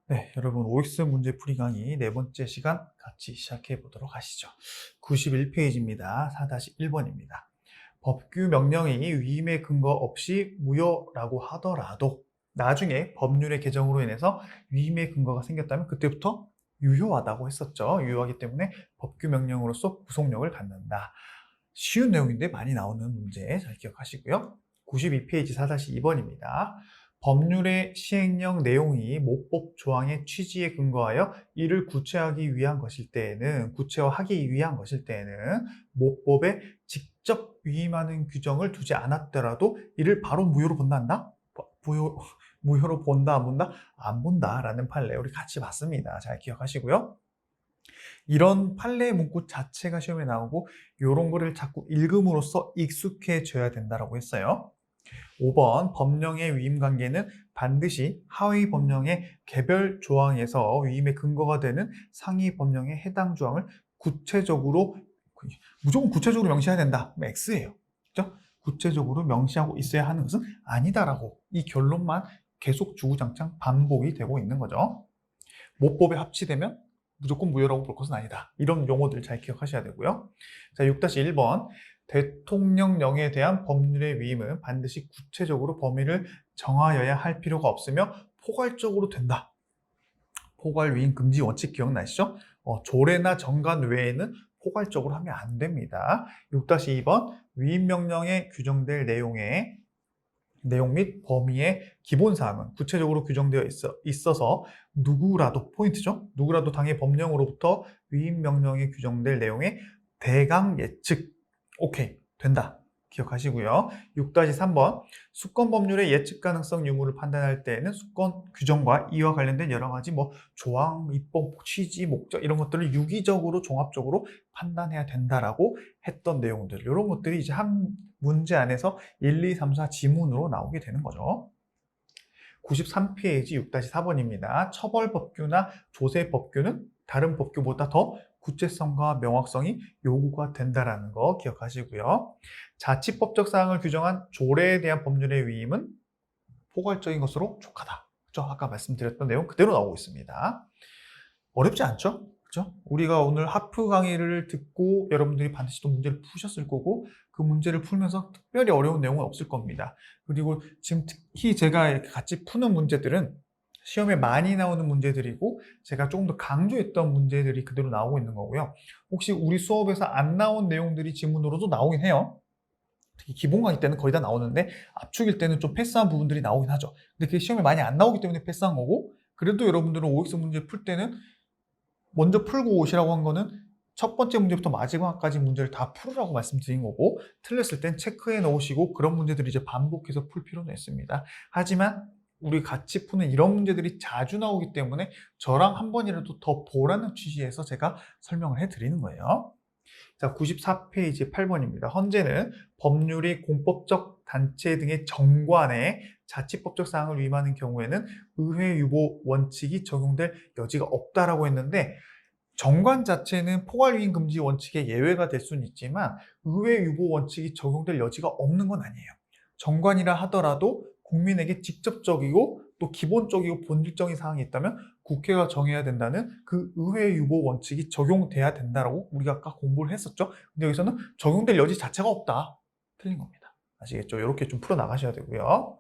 네, 여러분 OX 문제풀이 강의 네 번째 시간 같이 시작해 보도록 하시죠. 91페이지입니다. 4-1번입니다. 법규 명령이 위임의 근거 없이 무효라고 하더라도 나중에 법률의 개정으로 인해서 위임의 근거가 생겼다면 그때부터 유효하다고 했었죠. 유효하기 때문에 법규 명령으로서 구속력을 갖는다. 쉬운 내용인데 많이 나오는 문제 잘 기억하시고요. 92페이지 4-2번입니다. 법률의 시행령 내용이 모법 조항의 취지에 근거하여 이를 구체화하기 위한 것일 때에는 모법에 직접 위임하는 규정을 두지 않았더라도 이를 바로 무효로 본다? 무효로 본다, 안 본다? 안 본다라는 판례 우리 같이 봤습니다. 잘 기억하시고요. 이런 판례 문구 자체가 시험에 나오고 이런 거를 자꾸 읽음으로써 익숙해져야 된다고 했어요. 5번 법령의 위임 관계는 반드시 하위 법령의 개별 조항에서 위임의 근거가 되는 상위 법령의 해당 조항을 무조건 구체적으로 명시해야 된다. X예요. 그죠? 구체적으로 명시하고 있어야 하는 것은 아니다라고 이 결론만 계속 주구장창 반복이 되고 있는 거죠. 모법에 합치되면 무조건 무효라고 볼 것은 아니다. 이런 용어들 잘 기억하셔야 되고요. 자, 6-1번. 대통령령에 대한 법률의 위임은 반드시 구체적으로 범위를 정하여야 할 필요가 없으며 포괄적으로 된다. 포괄 위임 금지 원칙 기억나시죠? 조례나 정관 외에는 포괄적으로 하면 안 됩니다. 6-2번. 위임 명령에 규정될 내용 및 범위의 기본사항은 구체적으로 규정되어 있어서 누구라도, 포인트죠? 누구라도 당의 법령으로부터 위임 명령에 규정될 내용의 대강 예측, 오케이, 된다. 기억하시고요. 6-3번, 수권 법률의 예측 가능성 유무를 판단할 때에는 수권 규정과 이와 관련된 여러 가지 조항, 입법, 취지, 목적 이런 것들을 유기적으로 종합적으로 판단해야 된다라고 했던 내용들. 이런 것들이 이제 한 문제 안에서 1, 2, 3, 4 지문으로 나오게 되는 거죠. 93페이지 6-4번입니다. 처벌법규나 조세법규는 다른 법규보다 더 구체성과 명확성이 요구가 된다는 거 기억하시고요. 자치법적 사항을 규정한 조례에 대한 법률의 위임은 포괄적인 것으로 족하다. 그렇죠? 아까 말씀드렸던 내용 그대로 나오고 있습니다. 어렵지 않죠? 그렇죠? 우리가 오늘 하프 강의를 듣고 여러분들이 반드시 또 문제를 푸셨을 거고 그 문제를 풀면서 특별히 어려운 내용은 없을 겁니다. 그리고 지금 특히 제가 이렇게 같이 푸는 문제들은 시험에 많이 나오는 문제들이고 제가 조금 더 강조했던 문제들이 그대로 나오고 있는 거고요. 혹시 우리 수업에서 안 나온 내용들이 지문으로도 나오긴 해요. 특히 기본 강의 때는 거의 다 나오는데 압축일 때는 좀 패스한 부분들이 나오긴 하죠. 근데 그게 시험에 많이 안 나오기 때문에 패스한 거고 그래도 여러분들은 OX 문제 풀 때는 먼저 풀고 오시라고 한 거는 첫 번째 문제부터 마지막까지 문제를 다 풀으라고 말씀드린 거고 틀렸을 땐 체크해 놓으시고 그런 문제들을 이제 반복해서 풀 필요는 있습니다. 하지만 우리 같이 푸는 이런 문제들이 자주 나오기 때문에 저랑 한 번이라도 더 보라는 취지에서 제가 설명을 해드리는 거예요. 자, 94페이지 8번입니다. 헌재는 법률이 공법적 단체 등의 정관에 자치법적 사항을 위임하는 경우에는 의회 유보 원칙이 적용될 여지가 없다라고 했는데 정관 자체는 포괄 위임 금지 원칙의 예외가 될 수는 있지만 의회 유보 원칙이 적용될 여지가 없는 건 아니에요. 정관이라 하더라도 국민에게 직접적이고 또 기본적이고 본질적인 사항이 있다면 국회가 정해야 된다는 그 의회 유보 원칙이 적용돼야 된다라고 우리가 아까 공부를 했었죠. 근데 여기서는 적용될 여지 자체가 없다. 틀린 겁니다. 아시겠죠? 이렇게 좀 풀어 나가셔야 되고요.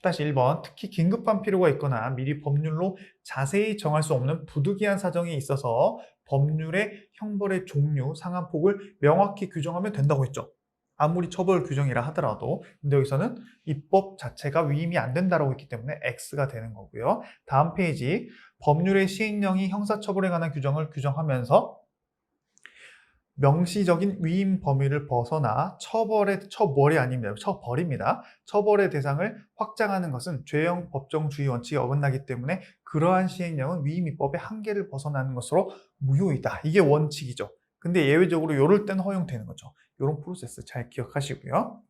10-1번 특히 긴급한 필요가 있거나 미리 법률로 자세히 정할 수 없는 부득이한 사정이 있어서 법률의 형벌의 종류, 상한폭을 명확히 규정하면 된다고 했죠. 아무리 처벌 규정이라 하더라도 근데 여기서는 입법 자체가 위임이 안 된다고 했기 때문에 X가 되는 거고요. 다음 페이지 법률의 시행령이 형사처벌에 관한 규정을 규정하면서 명시적인 위임 범위를 벗어나 처벌이 아닙니다. 처벌입니다. 처벌의 대상을 확장하는 것은 죄형 법정주의 원칙에 어긋나기 때문에 그러한 시행령은 위임입법의 한계를 벗어나는 것으로 무효이다. 이게 원칙이죠. 근데 예외적으로 이럴 때는 허용되는 거죠. 이런 프로세스 잘 기억하시고요.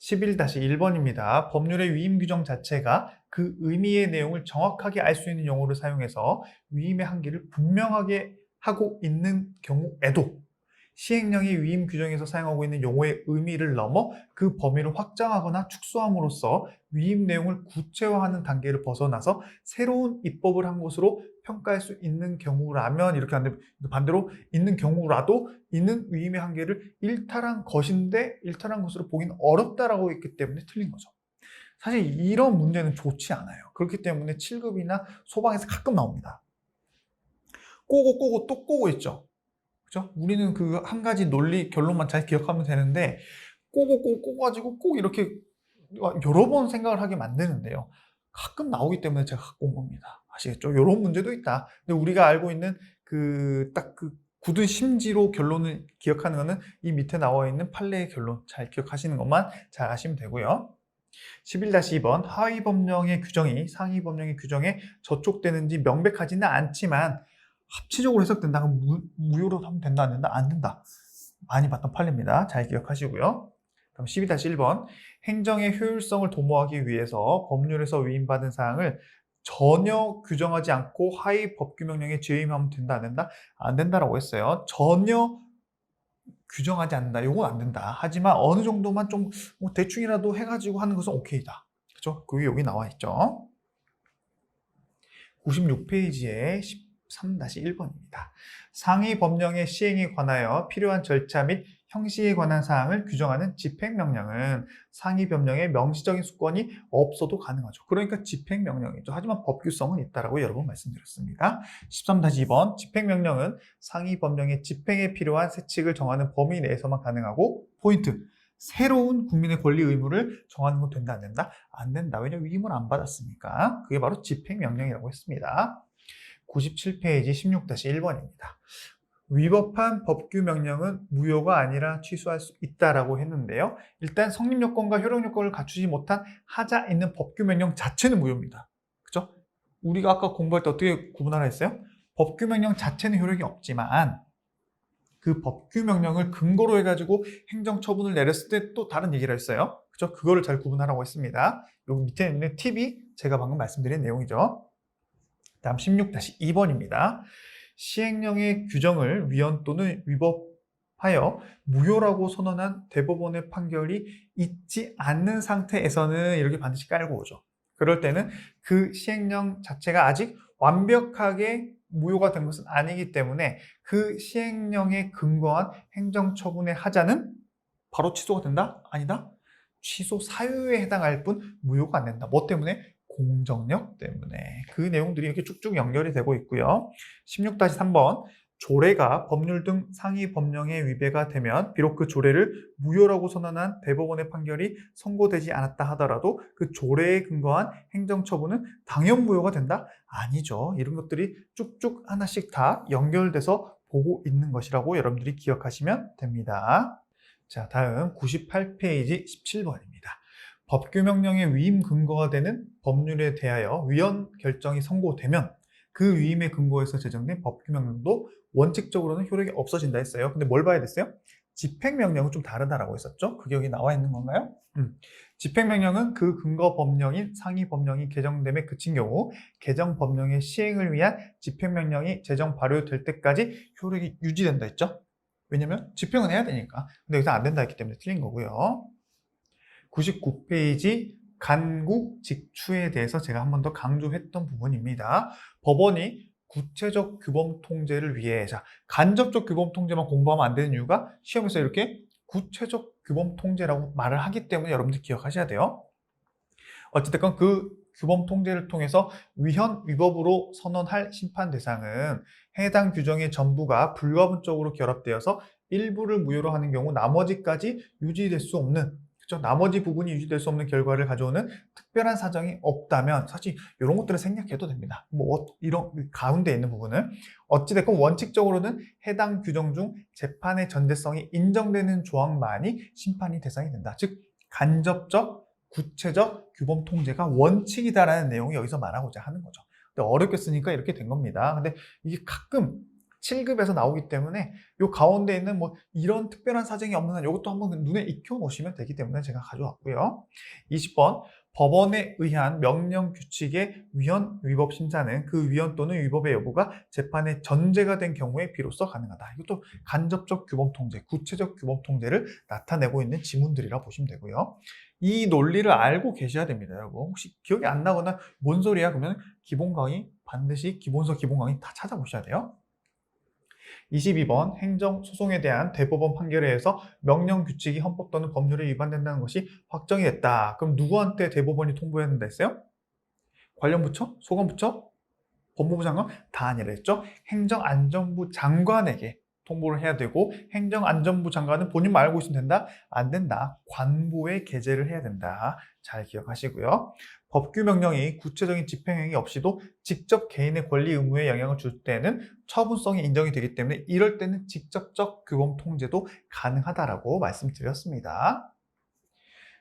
11-1번입니다. 법률의 위임 규정 자체가 그 의미의 내용을 정확하게 알 수 있는 용어를 사용해서 위임의 한계를 분명하게 하고 있는 경우에도 시행령이 위임 규정에서 사용하고 있는 용어의 의미를 넘어 그 범위를 확장하거나 축소함으로써 위임 내용을 구체화하는 단계를 벗어나서 새로운 입법을 한 것으로 평가할 수 있는 경우라면, 이렇게 하는데 반대로 있는 경우라도 이는 위임의 한계를 일탈한 것인데 일탈한 것으로 보기는 어렵다라고 했기 때문에 틀린 거죠. 사실 이런 문제는 좋지 않아요. 그렇기 때문에 7급이나 소방에서 가끔 나옵니다. 꼬고 또 꼬고 있죠. 그죠? 우리는 그 한 가지 논리 결론만 잘 기억하면 되는데 꼬고 가지고 꼭 이렇게 여러 번 생각을 하게 만드는데요. 가끔 나오기 때문에 제가 갖고 온 겁니다. 아시겠죠? 이런 문제도 있다. 근데 우리가 알고 있는 딱 그 굳은 심지로 결론을 기억하는 거는 이 밑에 나와 있는 판례의 결론 잘 기억하시는 것만 잘 아시면 되고요. 11-2번 하위 법령의 규정이 상위 법령의 규정에 저촉되는지 명백하지는 않지만 합치적으로 해석된다. 그럼 무효로 하면 된다, 안 된다? 안 된다. 많이 봤던 판례입니다. 잘 기억하시고요. 그럼 12-1번 행정의 효율성을 도모하기 위해서 법률에서 위임받은 사항을 전혀 규정하지 않고 하위 법규명령에 재임하면 된다, 안 된다? 안 된다라고 했어요. 전혀 규정하지 않는다. 요건 안 된다. 하지만 어느 정도만 좀 대충이라도 해가지고 하는 것은 오케이다. 그죠? 그게 여기 나와 있죠. 96페이지에 13-1번입니다. 상위 법령의 시행에 관하여 필요한 절차 및 형식에 관한 사항을 규정하는 집행명령은 상위 법령의 명시적인 수권이 없어도 가능하죠. 그러니까 집행명령이죠. 하지만 법규성은 있다라고 여러 번 말씀드렸습니다. 13-2번 집행명령은 상위 법령의 집행에 필요한 세칙을 정하는 범위 내에서만 가능하고 포인트 새로운 국민의 권리 의무를 정하는 건 된다, 안 된다? 안 된다. 왜냐하면 위임을 안 받았으니까. 그게 바로 집행명령이라고 했습니다. 97페이지 16-1번입니다. 위법한 법규명령은 무효가 아니라 취소할 수 있다라고 했는데요. 일단 성립요건과 효력요건을 갖추지 못한 하자 있는 법규명령 자체는 무효입니다. 그죠? 우리가 아까 공부할 때 어떻게 구분하라 했어요? 법규명령 자체는 효력이 없지만 그 법규명령을 근거로 해가지고 행정처분을 내렸을 때 또 다른 얘기를 했어요. 그죠? 그거를 잘 구분하라고 했습니다. 여기 밑에 있는 팁이 제가 방금 말씀드린 내용이죠. 다음 16-2번입니다. 시행령의 규정을 위헌 또는 위법하여 무효라고 선언한 대법원의 판결이 있지 않는 상태에서는 이렇게 반드시 깔고 오죠. 그럴 때는 그 시행령 자체가 아직 완벽하게 무효가 된 것은 아니기 때문에 그 시행령에 근거한 행정처분의 하자는 바로 취소가 된다? 아니다? 취소 사유에 해당할 뿐 무효가 안 된다. 뭐 때문에? 공정력 때문에. 그 내용들이 이렇게 쭉쭉 연결이 되고 있고요. 16-3번 조례가 법률 등 상위 법령에 위배가 되면 비록 그 조례를 무효라고 선언한 대법원의 판결이 선고되지 않았다 하더라도 그 조례에 근거한 행정처분은 당연 무효가 된다? 아니죠. 이런 것들이 쭉쭉 하나씩 다 연결돼서 보고 있는 것이라고 여러분들이 기억하시면 됩니다. 자, 다음 98페이지 17번입니다. 법규명령의 위임 근거가 되는 법률에 대하여 위헌 결정이 선고되면 그 위임의 근거에서 제정된 법규명령도 원칙적으로는 효력이 없어진다 했어요. 근데 뭘 봐야 됐어요? 집행명령은 좀 다르다라고 했었죠? 그게 여기 나와 있는 건가요? 집행명령은 그 근거 법령인 상위 법령이 개정됨에 그친 경우 개정 법령의 시행을 위한 집행명령이 제정 발효될 때까지 효력이 유지된다 했죠? 왜냐면 집행은 해야 되니까. 근데 여기서 안 된다 했기 때문에 틀린 거고요. 99페이지 간국 직추에 대해서 제가 한 번 더 강조했던 부분입니다. 법원이 구체적 규범 통제를 위해, 자, 간접적 규범 통제만 공부하면 안 되는 이유가 시험에서 이렇게 구체적 규범 통제라고 말을 하기 때문에 여러분들 기억하셔야 돼요. 어쨌든 그 규범 통제를 통해서 위헌, 위법으로 선언할 심판 대상은 해당 규정의 전부가 불가분적으로 결합되어서 일부를 무효로 하는 경우 나머지까지 유지될 수 없는, 그렇죠? 나머지 부분이 유지될 수 없는 결과를 가져오는 특별한 사정이 없다면 사실 이런 것들을 생략해도 됩니다. 뭐 이런 가운데 있는 부분은 어찌됐건 원칙적으로는 해당 규정 중 재판의 전제성이 인정되는 조항만이 심판이 대상이 된다. 즉 간접적, 구체적 규범 통제가 원칙이다라는 내용이 여기서 말하고자 하는 거죠. 근데 어렵게 쓰니까 이렇게 된 겁니다. 근데 이게 가끔 7급에서 나오기 때문에 요 가운데 있는 뭐 이런 특별한 사정이 없는 한 이것도 한번 눈에 익혀 놓으시면 되기 때문에 제가 가져왔고요. 20번 법원에 의한 명령 규칙의 위헌, 위법 심사는 그 위헌 또는 위법의 여부가 재판의 전제가 된 경우에 비로소 가능하다. 이것도 간접적 규범 통제, 구체적 규범 통제를 나타내고 있는 지문들이라 보시면 되고요. 이 논리를 알고 계셔야 됩니다, 여러분. 혹시 기억이 안 나거나 뭔 소리야? 그러면 기본 강의, 반드시 기본서 기본 강의 다 찾아보셔야 돼요. 22번 행정소송에 대한 대법원 판결에 의해서 명령규칙이 헌법 또는 법률에 위반된다는 것이 확정이 됐다. 그럼 누구한테 대법원이 통보했는다 했어요? 관련 부처? 소관부처? 법무부 장관? 다 아니라 했죠. 행정안전부 장관에게 통보를 해야 되고 행정안전부 장관은 본인만 알고 있으면 된다? 안 된다. 관보에 게재를 해야 된다. 잘 기억하시고요. 법규명령이 구체적인 집행행위 없이도 직접 개인의 권리 의무에 영향을 줄 때는 처분성이 인정이 되기 때문에 이럴 때는 직접적 규범 통제도 가능하다라고 말씀드렸습니다.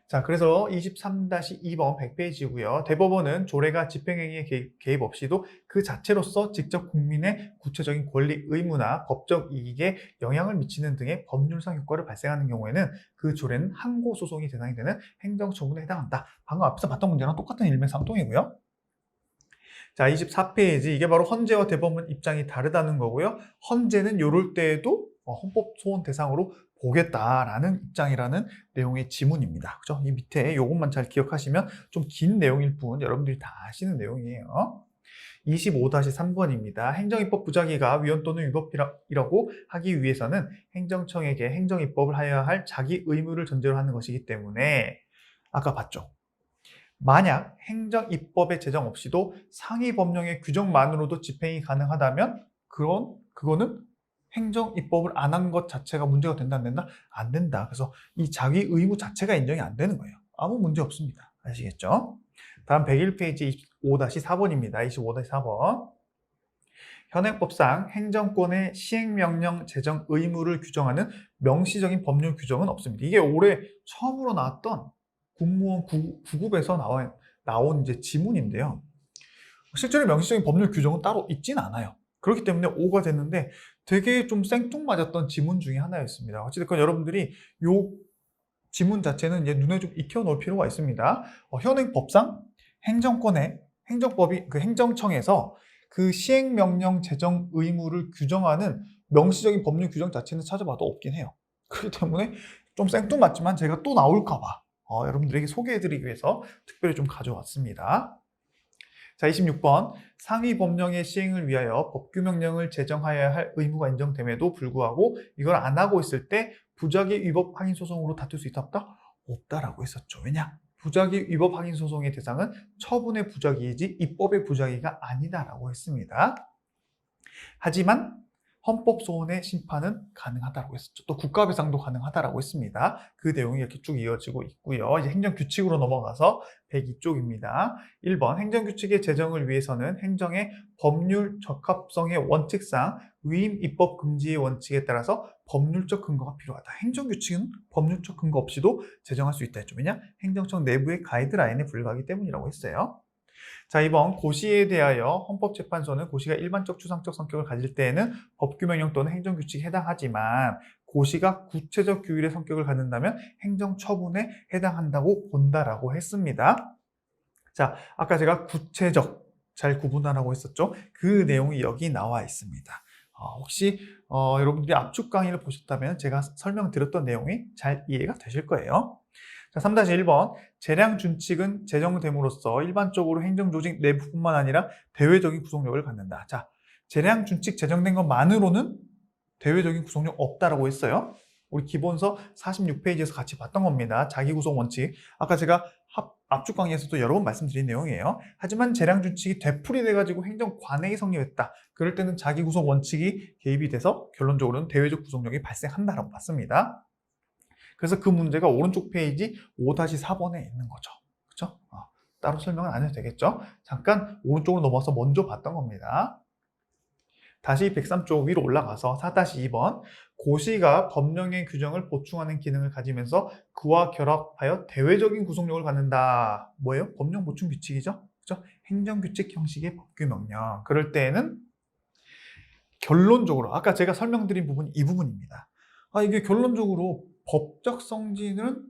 자, 그래서 23-2번 100페이지고요. 대법원은 조례가 집행행위에 개입 없이도 그 자체로서 직접 국민의 구체적인 권리, 의무나 법적 이익에 영향을 미치는 등의 법률상 효과를 발생하는 경우에는 그 조례는 항고소송이 대상이 되는 행정처분에 해당한다. 방금 앞에서 봤던 문제랑 똑같은 일맥상통이고요. 자, 24페이지. 이게 바로 헌재와 대법원 입장이 다르다는 거고요. 헌재는 이럴 때에도 헌법 소원 대상으로 보겠다라는 입장이라는 내용의 지문입니다. 그죠? 이 밑에 이것만 잘 기억하시면 좀 긴 내용일 뿐 여러분들이 다 아시는 내용이에요. 25-3번입니다. 행정입법 부작위가 위헌 또는 위법이라고 하기 위해서는 행정청에게 행정입법을 하여야 할 자기 의무를 전제로 하는 것이기 때문에 아까 봤죠? 만약 행정입법의 제정 없이도 상위 법령의 규정만으로도 집행이 가능하다면 그거는 행정입법을 안 한 것 자체가 문제가 된다 안 된다? 안 된다. 그래서 이 자기 의무 자체가 인정이 안 되는 거예요. 아무 문제 없습니다. 아시겠죠? 다음 101페이지 25-4번입니다. 25-4번. 현행법상 행정권의 시행명령 제정 의무를 규정하는 명시적인 법률 규정은 없습니다. 이게 올해 처음으로 나왔던 국무원 9급에서 나온 이제 지문인데요. 실제로 명시적인 법률 규정은 따로 있지는 않아요. 그렇기 때문에 5가 됐는데 되게 좀 생뚱맞았던 지문 중에 하나였습니다. 어찌됐건 여러분들이 이 지문 자체는 이제 눈에 좀 익혀놓을 필요가 있습니다. 현행법상 행정법이 그 행정청에서 그 시행명령 제정 의무를 규정하는 명시적인 법률 규정 자체는 찾아봐도 없긴 해요. 그렇기 때문에 좀 생뚱맞지만 제가 또 나올까봐 여러분들에게 소개해드리기 위해서 특별히 좀 가져왔습니다. 자, 26번. 상위 법령의 시행을 위하여 법규명령을 제정하여야 할 의무가 인정됨에도 불구하고 이걸 안 하고 있을 때 부작위 위법 확인 소송으로 다툴 수 있다 없다? 없다라고 했었죠. 왜냐? 부작위 위법 확인 소송의 대상은 처분의 부작위이지 입법의 부작위가 아니다라고 했습니다. 하지만 헌법소원의 심판은 가능하다고 했었죠. 또 국가배상도 가능하다고 했습니다. 그 내용이 이렇게 쭉 이어지고 있고요. 이제 행정규칙으로 넘어가서 102쪽입니다. 1번 행정규칙의 제정을 위해서는 행정의 법률 적합성의 원칙상 위임 입법 금지의 원칙에 따라서 법률적 근거가 필요하다. 행정규칙은 법률적 근거 없이도 제정할 수 있다 했죠. 왜냐? 행정청 내부의 가이드라인에 불과하기 때문이라고 했어요. 자, 2번 고시에 대하여 헌법재판소는 고시가 일반적 추상적 성격을 가질 때에는 법규명령 또는 행정규칙에 해당하지만 고시가 구체적 규율의 성격을 갖는다면 행정처분에 해당한다고 본다라고 했습니다. 자, 아까 제가 구체적 잘 구분하라고 했었죠. 그 내용이 여기 나와 있습니다. 혹시 여러분들이 압축 강의를 보셨다면 제가 설명드렸던 내용이 잘 이해가 되실 거예요. 자, 3-1번. 재량 준칙은 제정됨으로써 일반적으로 행정조직 내부뿐만 아니라 대외적인 구속력을 갖는다. 자, 재량 준칙 제정된 것만으로는 대외적인 구속력 없다라고 했어요. 우리 기본서 46페이지에서 같이 봤던 겁니다. 자기구속 원칙. 아까 제가 압축 강의에서도 여러 번 말씀드린 내용이에요. 하지만 재량 준칙이 되풀이돼가지고 행정관행이 성립했다. 그럴 때는 자기구속 원칙이 개입이 돼서 결론적으로는 대외적 구속력이 발생한다라고 봤습니다. 그래서 그 문제가 오른쪽 페이지 5-4번에 있는 거죠. 그렇죠? 따로 설명은 안 해도 되겠죠? 잠깐 오른쪽으로 넘어서 먼저 봤던 겁니다. 다시 103쪽 위로 올라가서 4-2번. 고시가 법령의 규정을 보충하는 기능을 가지면서 그와 결합하여 대외적인 구속력을 갖는다. 뭐예요? 법령 보충 규칙이죠? 그렇죠? 행정규칙 형식의 법규명령. 그럴 때에는 결론적으로 아까 제가 설명드린 부분이 이 부분입니다. 이게 결론적으로 법적 성질은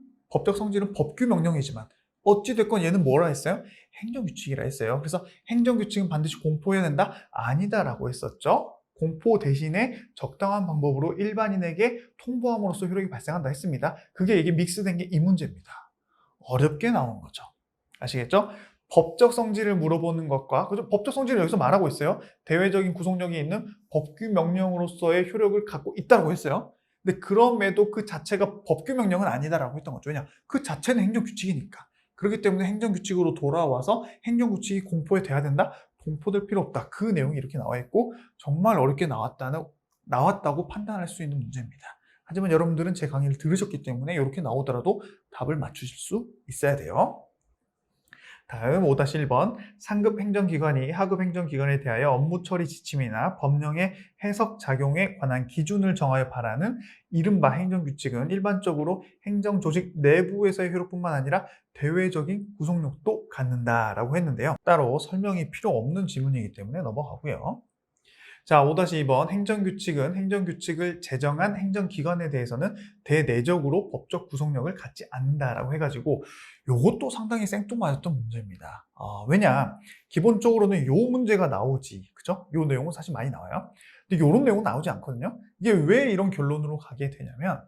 법규명령이지만 어찌됐건 얘는 뭐라 했어요? 행정규칙이라 했어요. 그래서 행정규칙은 반드시 공포해야 된다? 아니다라고 했었죠. 공포 대신에 적당한 방법으로 일반인에게 통보함으로써 효력이 발생한다 했습니다. 이게 믹스된 게 이 문제입니다. 어렵게 나온 거죠. 아시겠죠? 법적 성질을 물어보는 것과, 그죠? 법적 성질을 여기서 말하고 있어요. 대외적인 구속력이 있는 법규 명령으로서의 효력을 갖고 있다고 했어요. 근데 그럼에도 그 자체가 법규 명령은 아니다라고 했던 거죠. 왜냐? 그 자체는 행정규칙이니까. 그렇기 때문에 행정규칙으로 돌아와서 행정규칙이 공포에 돼야 된다? 공포될 필요 없다. 그 내용이 이렇게 나와 있고 정말 어렵게 나왔다고 판단할 수 있는 문제입니다. 하지만 여러분들은 제 강의를 들으셨기 때문에 이렇게 나오더라도 답을 맞추실 수 있어야 돼요. 다음 5-1번 상급 행정기관이 하급 행정기관에 대하여 업무 처리 지침이나 법령의 해석 작용에 관한 기준을 정하여 발하는 이른바 행정규칙은 일반적으로 행정조직 내부에서의 효력뿐만 아니라 대외적인 구속력도 갖는다라고 했는데요. 따로 설명이 필요 없는 지문이기 때문에 넘어가고요. 자, 5-2번 행정규칙은 행정규칙을 제정한 행정기관에 대해서는 대내적으로 법적 구속력을 갖지 않는다라고 해가지고 이것도 상당히 생뚱맞았던 문제입니다. 왜냐? 기본적으로는 요 문제가 나오지, 그죠? 요 내용은 사실 많이 나와요. 근데 요런 내용은 나오지 않거든요. 이게 왜 이런 결론으로 가게 되냐면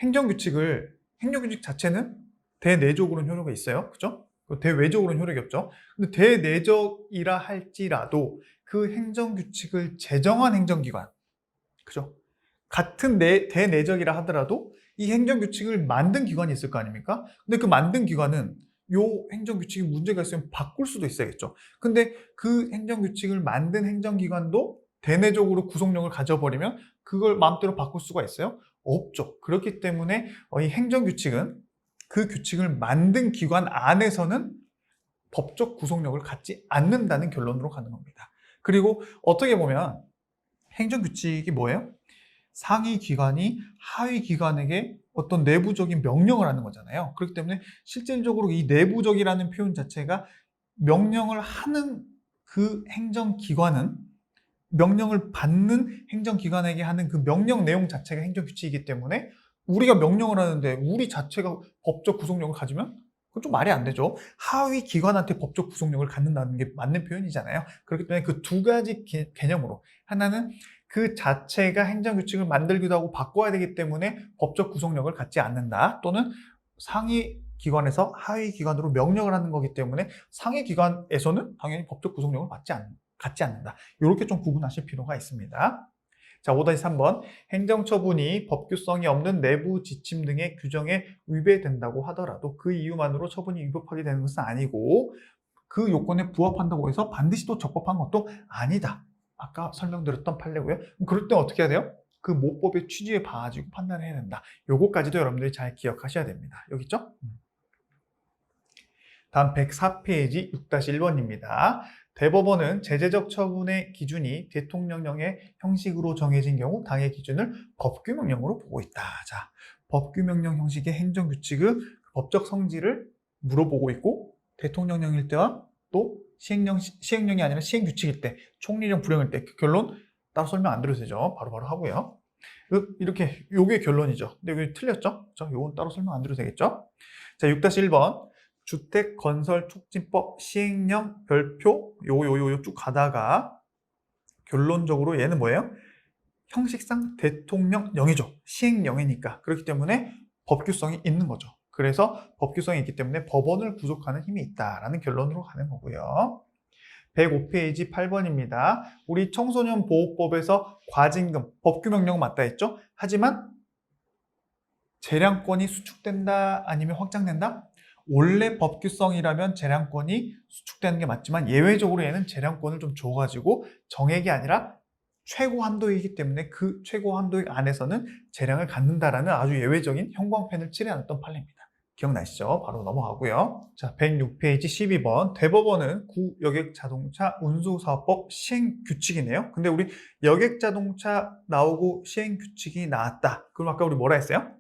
행정규칙 자체는 대내적으로는 효력이 있어요. 그죠? 대외적으로는 효력이 없죠. 근데 대내적이라 할지라도 그 행정규칙을 제정한 행정기관, 그죠? 같은 대내적이라 하더라도 이 행정규칙을 만든 기관이 있을 거 아닙니까? 근데 그 만든 기관은 요 행정규칙이 문제가 있으면 바꿀 수도 있어야겠죠. 근데 그 행정규칙을 만든 행정기관도 대내적으로 구속력을 가져버리면 그걸 마음대로 바꿀 수가 있어요? 없죠. 그렇기 때문에 이 행정규칙은 그 규칙을 만든 기관 안에서는 법적 구속력을 갖지 않는다는 결론으로 가는 겁니다. 그리고 어떻게 보면 행정규칙이 뭐예요? 상위 기관이 하위 기관에게 어떤 내부적인 명령을 하는 거잖아요. 그렇기 때문에 실질적으로 이 내부적이라는 표현 자체가 명령을 하는 그 행정기관은 명령을 받는 행정기관에게 하는 그 명령 내용 자체가 행정규칙이기 때문에 우리가 명령을 하는데 우리 자체가 법적 구속력을 가지면 그건 좀 말이 안 되죠. 하위 기관한테 법적 구속력을 갖는다는 게 맞는 표현이잖아요. 그렇기 때문에 그 두 가지 개념으로 하나는 그 자체가 행정규칙을 만들기도 하고 바꿔야 되기 때문에 법적 구속력을 갖지 않는다. 또는 상위 기관에서 하위 기관으로 명령을 하는 거기 때문에 상위 기관에서는 당연히 법적 구속력을 갖지 않는다. 이렇게 좀 구분하실 필요가 있습니다. 자, 5-3번 행정처분이 법규성이 없는 내부 지침 등의 규정에 위배된다고 하더라도 그 이유만으로 처분이 위법하게 되는 것은 아니고 그 요건에 부합한다고 해서 반드시 또 적법한 것도 아니다. 아까 설명드렸던 판례고요. 그럴 때 어떻게 해야 돼요? 그 모법의 취지에 봐가지고 판단을 해야 된다. 요거까지도 여러분들이 잘 기억하셔야 됩니다. 여기 있죠? 다음 104페이지 6-1번입니다. 대법원은 제재적 처분의 기준이 대통령령의 형식으로 정해진 경우 당의 기준을 법규명령으로 보고 있다. 자, 법규명령 형식의 행정규칙의 법적 성질을 물어보고 있고 대통령령일 때와 또 시행령이 아니라 시행규칙일 때, 총리령, 불령일 때 그 결론 따로 설명 안 드려도 되죠. 바로바로 하고요. 이렇게 요게 결론이죠. 근데 여기 틀렸죠? 자, 요건 따로 설명 안 드려도 되겠죠? 자, 6-1번 주택건설촉진법 시행령 별표 요 쭉 가다가 결론적으로 얘는 뭐예요? 형식상 대통령령이죠. 시행령이니까. 그렇기 때문에 법규성이 있는 거죠. 그래서 법규성이 있기 때문에 법원을 구속하는 힘이 있다라는 결론으로 가는 거고요. 105페이지 8번입니다. 우리 청소년 보호법에서 과징금, 법규명령 맞다 했죠? 하지만 재량권이 수축된다 아니면 확장된다? 원래 법규성이라면 재량권이 수축되는 게 맞지만 예외적으로 얘는 재량권을 좀 줘가지고 정액이 아니라 최고 한도이기 때문에 그 최고 한도 안에서는 재량을 갖는다라는 아주 예외적인 형광펜을 칠해놨던 판례입니다. 기억나시죠? 바로 넘어가고요. 자, 106페이지 12번. 대법원은 구여객자동차 운수사업법 시행규칙이네요. 근데 우리 여객자동차 나오고 시행규칙이 나왔다. 그럼 아까 우리 뭐라 했어요?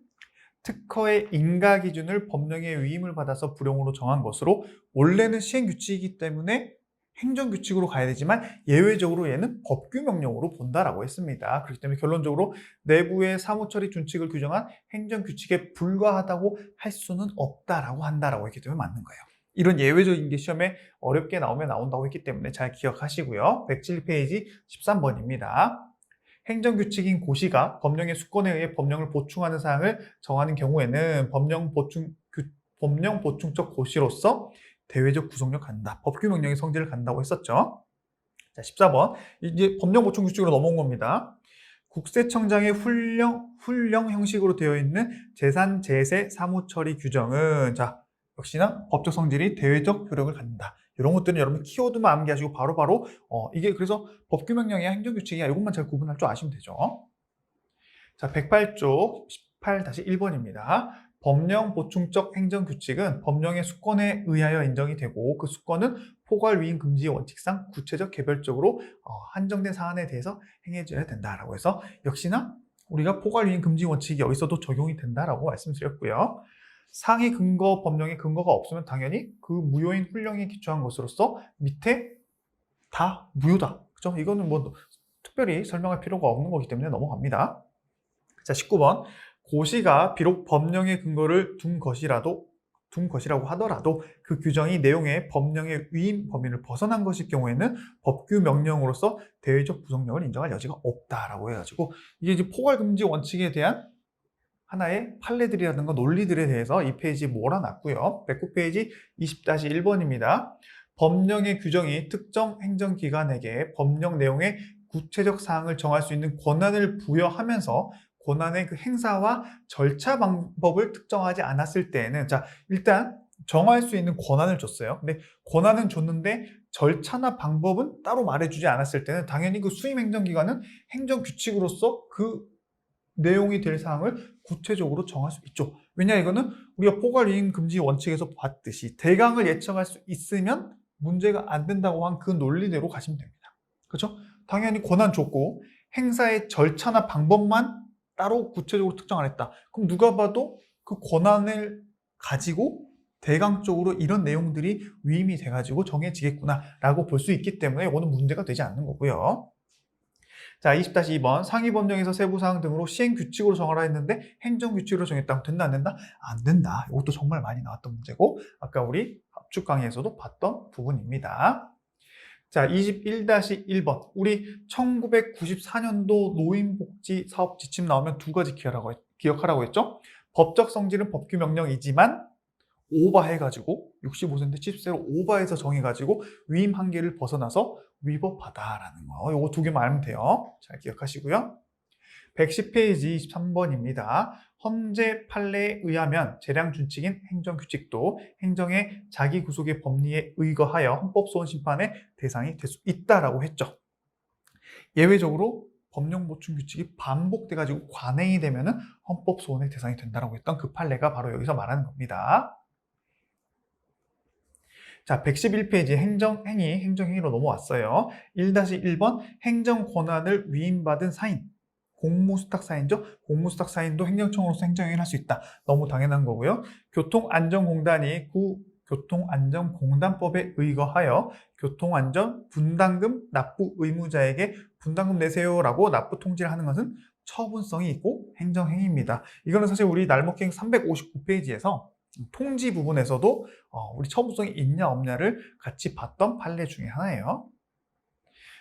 특허의 인가 기준을 법령의 위임을 받아서 불용으로 정한 것으로 원래는 시행규칙이기 때문에 행정규칙으로 가야 되지만 예외적으로 얘는 법규명령으로 본다라고 했습니다. 그렇기 때문에 결론적으로 내부의 사무처리 준칙을 규정한 행정규칙에 불과하다고 할 수는 없다라고 한다라고 했기 때문에 맞는 거예요. 이런 예외적인 게 시험에 어렵게 나오면 나온다고 했기 때문에 잘 기억하시고요. 107페이지 13번입니다. 행정규칙인 고시가 법령의 수권에 의해 법령을 보충하는 사항을 정하는 경우에는 법령 보충적 고시로서 대외적 구속력 갖는다. 법규 명령의 성질을 갖는다고 했었죠. 자, 14번. 이제 법령 보충 규칙으로 넘어온 겁니다. 국세청장의 훈령 형식으로 되어 있는 재산 제세 사무처리 규정은 자, 역시나 법적 성질이 대외적 효력을 갖는다. 이런 것들은 여러분 키워드만 암기하시고 바로바로 이게 그래서 법규 명령이야 행정규칙이야 이것만 잘 구분할 줄 아시면 되죠. 자, 108쪽 18-1번입니다. 법령 보충적 행정규칙은 법령의 수권에 의하여 인정이 되고 그 수권은 포괄 위임 금지 원칙상 구체적 개별적으로 한정된 사안에 대해서 행해져야 된다라고 해서 역시나 우리가 포괄 위임 금지 원칙이 여기서도 적용이 된다라고 말씀드렸고요. 상위 근거 법령에 근거가 없으면 당연히 그 무효인 훈령에 기초한 것으로서 밑에 다 무효다. 그죠? 이거는 뭐 특별히 설명할 필요가 없는 거기 때문에 넘어갑니다. 자, 19번. 고시가 비록 법령의 근거를 둔 것이라고 하더라도 그 규정이 내용의 법령의 위임 범위를 벗어난 것일 경우에는 법규 명령으로서 대외적 구속력을 인정할 여지가 없다라고 해가지고 이게 이제 포괄금지 원칙에 대한 하나의 판례들이라든가 논리들에 대해서 이 페이지에 몰아놨고요. 109페이지 20-1번입니다. 법령의 규정이 특정 행정기관에게 법령 내용의 구체적 사항을 정할 수 있는 권한을 부여하면서 권한의 그 행사와 절차 방법을 특정하지 않았을 때에는 자, 일단 정할 수 있는 권한을 줬어요. 근데 권한은 줬는데 절차나 방법은 따로 말해주지 않았을 때는 당연히 그 수임행정기관은 행정규칙으로서 그 내용이 될 사항을 구체적으로 정할 수 있죠. 왜냐 이거는 우리가 포괄이행 금지 원칙에서 봤듯이 대강을 예측할 수 있으면 문제가 안 된다고 한 그 논리대로 가시면 됩니다. 그렇죠? 당연히 권한 줬고 행사의 절차나 방법만 따로 구체적으로 특정 안 했다. 그럼 누가 봐도 그 권한을 가지고 대강적으로 이런 내용들이 위임이 돼가지고 정해지겠구나라고 볼 수 있기 때문에 이거는 문제가 되지 않는 거고요. 자, 20-2번 상위법령에서 세부사항 등으로 시행규칙으로 정하라 했는데 행정규칙으로 정했다면 된다 안 된다? 안 된다. 이것도 정말 많이 나왔던 문제고 아까 우리 합축 강의에서도 봤던 부분입니다. 자, 21-1번. 우리 1994년도 노인복지 사업 지침 나오면 두 가지 기억하라고 했죠? 법적 성질은 법규 명령이지만 오버해가지고 65세인데 70세로 오버해서 정해가지고 위임 한계를 벗어나서 위법하다라는 거. 요거 두 개만 알면 돼요. 잘 기억하시고요. 110페이지 23번입니다. 헌재 판례에 의하면 재량준칙인 행정규칙도 행정의 자기구속의 법리에 의거하여 헌법소원 심판의 대상이 될 수 있다라고 했죠. 예외적으로 법령보충규칙이 반복돼가지고 관행이 되면 헌법소원의 대상이 된다라고 했던 그 판례가 바로 여기서 말하는 겁니다. 자, 111페이지 행정행위로 넘어왔어요. 1-1번 행정권한을 위임받은 사인. 공무수탁사인죠? 공무수탁사인도 행정청으로서 행정행위를 할 수 있다. 너무 당연한 거고요. 교통안전공단이 교통안전공단법에 의거하여 교통안전 분담금 납부 의무자에게 분담금 내세요라고 납부 통지를 하는 것은 처분성이 있고 행정행위입니다. 이거는 사실 우리 날먹행 359페이지에서 통지 부분에서도 우리 처분성이 있냐 없냐를 같이 봤던 판례 중에 하나예요.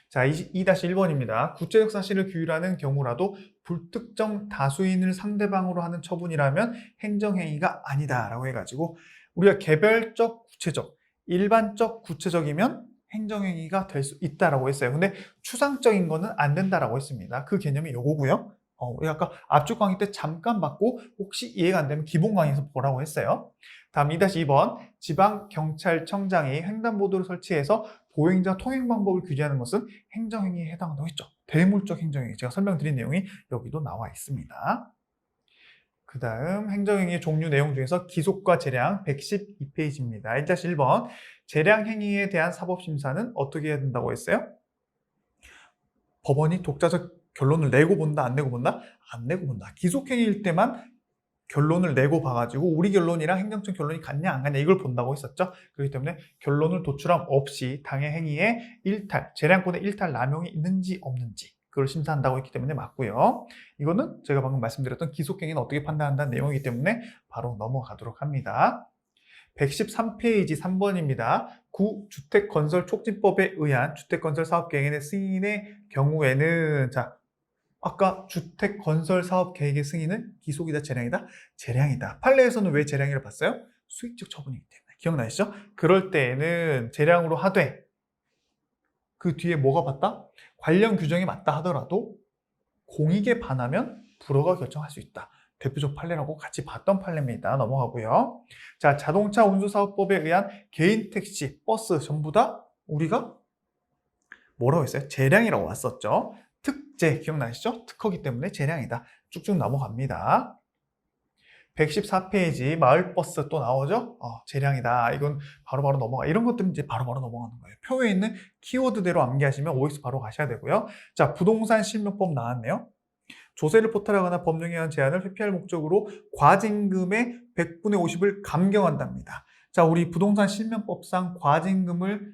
자, 2-1번입니다. 구체적 사실을 규율하는 경우라도 불특정 다수인을 상대방으로 하는 처분이라면 행정행위가 아니다라고 해가지고 우리가 개별적 구체적, 일반적 구체적이면 행정행위가 될 수 있다라고 했어요. 근데 추상적인 거는 안 된다라고 했습니다. 그 개념이 요거고요. 우리 아까 압축 강의 때 잠깐 봤고 혹시 이해가 안 되면 기본 강의에서 보라고 했어요. 다음 2-2번 지방경찰청장이 횡단보도를 설치해서 보행자 통행 방법을 규제하는 것은 행정행위에 해당한다고 했죠. 대물적 행정행위 제가 설명드린 내용이 여기도 나와 있습니다. 그 다음 행정행위의 종류 내용 중에서 기속과 재량 112페이지입니다. 1-1번 재량행위에 대한 사법심사는 어떻게 해야 된다고 했어요? 법원이 독자적 결론을 내고 본다, 안 내고 본다? 안 내고 본다. 기속행위일 때만 결론을 내고 봐가지고 우리 결론이랑 행정청 결론이 같냐 안 같냐 이걸 본다고 했었죠. 그렇기 때문에 결론을 도출함 없이 당해 행위에 일탈, 재량권의 일탈 남용이 있는지 없는지 그걸 심사한다고 했기 때문에 맞고요. 이거는 제가 방금 말씀드렸던 기속행위는 어떻게 판단한다는 내용이기 때문에 바로 넘어가도록 합니다. 113페이지 3번입니다. 구주택건설촉진법에 의한 주택건설사업계획의 승인의 경우에는 자, 아까 주택건설사업계획의 승인은 기속이다, 재량이다? 재량이다. 판례에서는 왜 재량이라고 봤어요? 수익적 처분이기 때문에. 기억나시죠? 그럴 때에는 재량으로 하되 그 뒤에 뭐가 봤다? 관련 규정이 맞다 하더라도 공익에 반하면 불허가 결정할 수 있다. 대표적 판례라고 같이 봤던 판례입니다. 넘어가고요. 자, 자동차 운수사업법에 의한 개인 택시, 버스 전부 다 우리가 뭐라고 했어요? 재량이라고 왔었죠. 특재 기억나시죠? 특허기 때문에 재량이다. 쭉쭉 넘어갑니다. 114페이지 마을버스 또 나오죠? 재량이다. 이건 바로바로 넘어가. 이런 것들은 이제 바로바로 넘어가는 거예요. 표에 있는 키워드대로 암기하시면 OX 바로 가셔야 되고요. 자, 부동산 실명법 나왔네요. 조세를 포탈하거나 법령에 의한 제한을 회피할 목적으로 과징금의 100분의 50을 감경한답니다. 자, 우리 부동산 실명법상 과징금을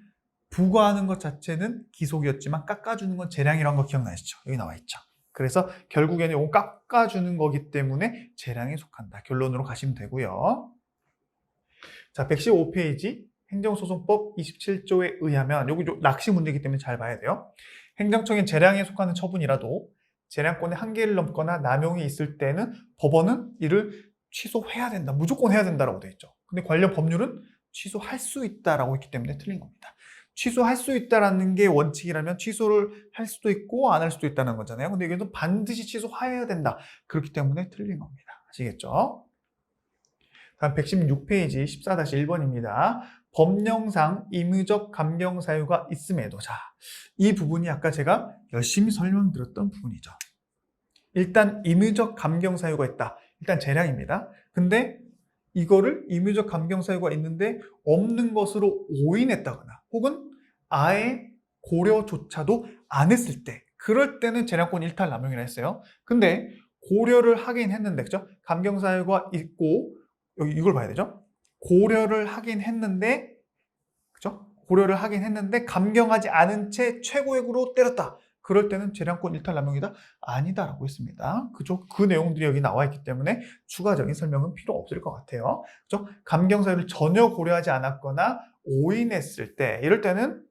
부과하는 것 자체는 기속이었지만 깎아주는 건 재량이라는 거 기억나시죠? 여기 나와 있죠. 그래서 결국에는 이거 깎아주는 거기 때문에 재량에 속한다. 결론으로 가시면 되고요. 자, 115페이지 행정소송법 27조에 의하면 여기 낚시 문제이기 때문에 잘 봐야 돼요. 행정청인 재량에 속하는 처분이라도 재량권의 한계를 넘거나 남용이 있을 때는 법원은 이를 취소해야 된다. 무조건 해야 된다라고 되어 있죠. 근데 관련 법률은 취소할 수 있다라고 했기 때문에 틀린 겁니다. 취소할 수 있다라는 게 원칙이라면 취소를 할 수도 있고 안 할 수도 있다는 거잖아요. 근데 이건 반드시 취소해야 된다. 그렇기 때문에 틀린 겁니다. 아시겠죠? 다음 116페이지 14-1번입니다. 법령상 임의적 감경 사유가 있음에도 자, 이 부분이 아까 제가 열심히 설명드렸던 부분이죠. 일단 임의적 감경 사유가 있다. 일단 재량입니다. 근데 이거를 임의적 감경 사유가 있는데 없는 것으로 오인했다거나 혹은 아예 고려조차도 안 했을 때 그럴 때는 재량권 일탈 남용이라 했어요. 근데 고려를 하긴 했는데 그죠? 감경 사유가 있고 여기 이걸 봐야 되죠? 고려를 하긴 했는데 그죠? 고려를 하긴 했는데 감경하지 않은 채 최고액으로 때렸다. 그럴 때는 재량권 일탈 남용이다? 아니다라고 했습니다. 그죠? 그 내용들이 여기 나와 있기 때문에 추가적인 설명은 필요 없을 것 같아요. 그죠? 감경 사유를 전혀 고려하지 않았거나 오인했을 때 이럴 때는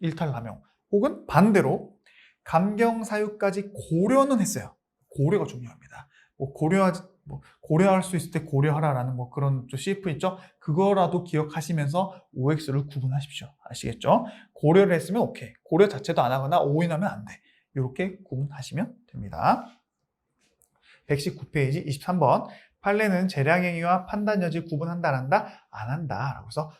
일탈 남용 혹은 반대로 감경 사유까지 고려는 했어요. 고려가 중요합니다. 고려할 수 있을 때 고려하라라는 그런 CF 있죠? 그거라도 기억하시면서 OX를 구분하십시오. 아시겠죠? 고려를 했으면 오케이. 고려 자체도 안 하거나 오인하면 안 돼. 이렇게 구분하시면 됩니다. 119페이지 23번. 판례는 재량행위와 판단 여지 구분한다, 안 한다? 안 한다. 라고 해서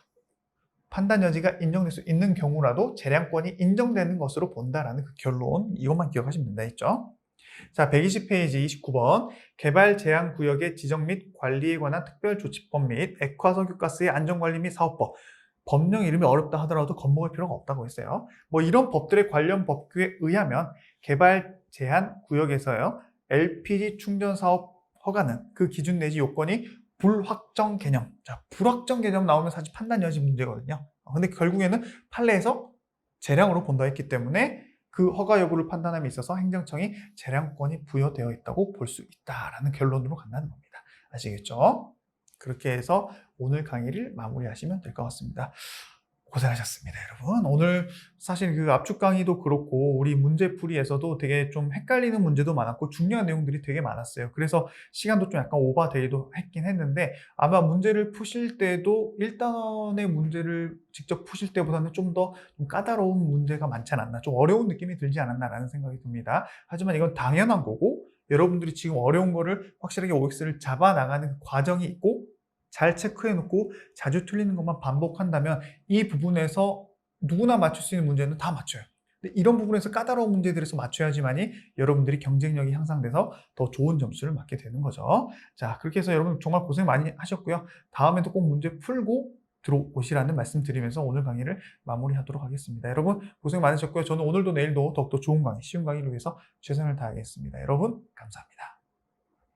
판단 여지가 인정될 수 있는 경우라도 재량권이 인정되는 것으로 본다라는 그 결론. 이것만 기억하시면 된다 했죠? 자, 120페이지 29번. 개발 제한 구역의 지정 및 관리에 관한 특별조치법 및 액화석유가스의 안전관리 및 사업법. 법령 이름이 어렵다 하더라도 겁먹을 필요가 없다고 했어요. 이런 법들의 관련 법규에 의하면 개발 제한 구역에서요. LPG 충전 사업 허가는 그 기준 내지 요건이 불확정 개념. 자, 불확정 개념 나오면 사실 판단 여지 문제거든요. 근데 결국에는 판례에서 재량으로 본다 했기 때문에 그 허가 여부를 판단함에 있어서 행정청이 재량권이 부여되어 있다고 볼 수 있다라는 결론으로 간다는 겁니다. 아시겠죠? 그렇게 해서 오늘 강의를 마무리하시면 될 것 같습니다. 고생하셨습니다, 여러분. 오늘 사실 그 압축 강의도 그렇고 우리 문제풀이에서도 되게 좀 헷갈리는 문제도 많았고 중요한 내용들이 되게 많았어요. 그래서 시간도 좀 약간 오버되기도 했긴 했는데 아마 문제를 푸실 때도 1단원의 문제를 직접 푸실 때보다는 좀 더 까다로운 문제가 많지 않았나, 좀 어려운 느낌이 들지 않았나라는 생각이 듭니다. 하지만 이건 당연한 거고 여러분들이 지금 어려운 거를 확실하게 OX를 잡아나가는 과정이 있고 잘 체크해놓고 자주 틀리는 것만 반복한다면 이 부분에서 누구나 맞출 수 있는 문제는 다 맞춰요. 근데 이런 부분에서 까다로운 문제들에서 맞춰야지만이 여러분들이 경쟁력이 향상돼서 더 좋은 점수를 맞게 되는 거죠. 자, 그렇게 해서 여러분 정말 고생 많이 하셨고요. 다음에도 꼭 문제 풀고 들어오시라는 말씀 드리면서 오늘 강의를 마무리하도록 하겠습니다. 여러분 고생 많으셨고요. 저는 오늘도 내일도 더욱더 좋은 강의, 쉬운 강의를 위해서 최선을 다하겠습니다. 여러분 감사합니다.